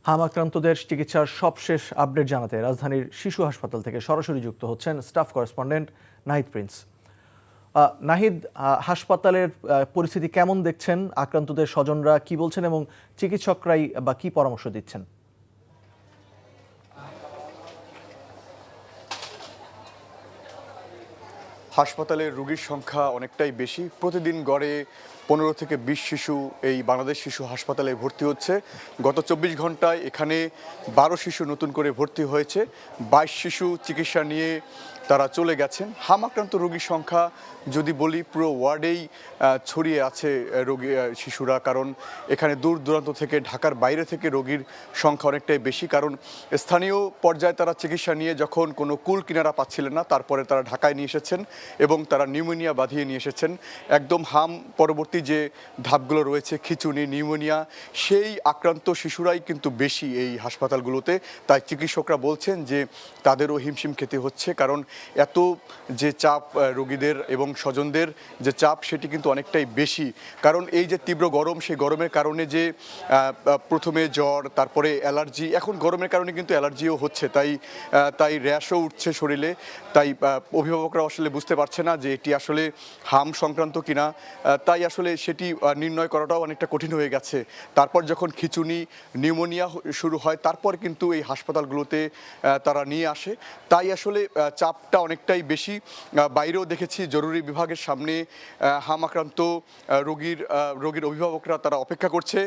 হাম আক্রান্তদের চিকিৎসার সবশেষ আপডেট জানাতে রাজধানীর শিশু হাসপাতাল থেকে সরাসরি যুক্ত হচ্ছেন staff correspondent Nahid Prince. Nahid, হাসপাতালের পরিস্থিতি কেমন দেখছেন? আক্রান্তদের স্বজনরা কি বলছেন এবং চিকিৎসকরাই বা কি পরামর্শ দিচ্ছেন? হাসপাতালে রোগীর সংখ্যা অনেকটাই বেশি। প্রতিদিন গড়ে 15 থেকে 20 শিশু এই বাংলাদেশ শিশু হাসপাতালে ভর্তি হচ্ছে। গত 24 ঘন্টায় এখানে 12 শিশু নতুন করে ভর্তি হয়েছে। 22 শিশু চিকিৎসা নিয়ে তারা চলে গেছেন। হাম আক্রান্ত রোগীর সংখ্যা যদি বলি, পুরো ওয়ার্ডেই ছড়িয়ে আছে রোগী শিশুরা। কারণ এখানে দূর দূরান্ত থেকে, ঢাকার বাইরে থেকে রোগীর সংখ্যা অনেকটাই বেশি। কারণ স্থানীয় পর্যায়ে তারা চিকিৎসা নিয়ে যখন কোনো কুল কিনারা পাচ্ছিলেন না, তারপরে তারা ঢাকায় নিয়ে এসেছেন এবং তারা নিউমোনিয়া বাঁধিয়ে নিয়ে এসেছেন। একদম হাম পরবর্তী যে ধাপগুলো রয়েছে, খিঁচুনি, নিউমোনিয়া, সেই আক্রান্ত শিশুরাই কিন্তু বেশি এই হাসপাতালগুলোতে। তাই চিকিৎসকরা বলছেন যে তাদেরও হিমশিম খেতে হচ্ছে। কারণ এত যে চাপ রোগীদের এবং স্বজনদের যে চাপ, সেটি কিন্তু অনেকটাই বেশি। কারণ এই যে তীব্র গরম, সেই গরমের কারণে যে প্রথমে জ্বর, তারপরে অ্যালার্জি, এখন গরমের কারণে কিন্তু অ্যালার্জিও হচ্ছে। তাই র্যাশও উঠছে শরীরে। তাই অভিভাবকরা আসলে বুঝতে পারছে না যে এটি আসলে হাম সংক্রান্ত কিনা। তাই আসলে সেটি নির্ণয় করাটাও অনেকটা কঠিন হয়ে গেছে। তারপর যখন খিঁচুনি, নিউমোনিয়া শুরু হয়, তারপর কিন্তু এই হাসপাতালগুলোতে তারা নিয়ে আসে। তাই আসলে চাপটা অনেকটাই বেশি। বাইরেও দেখেছি জরুরি বিভাগের সামনে হাম আক্রান্ত রোগীর অভিভাবকরা তারা অপেক্ষা করছে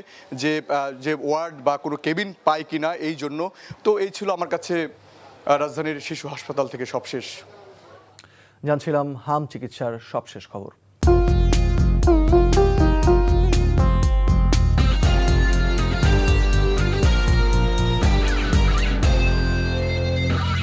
যে ওয়ার্ড বা কোনো কেবিন পায় কিনা এই জন্য। তো এই ছিল আমার কাছে রাজধানীর শিশু হাসপাতাল থেকে সবশেষ। জানছিলাম হাম চিকিৎসার সবশেষ খবর।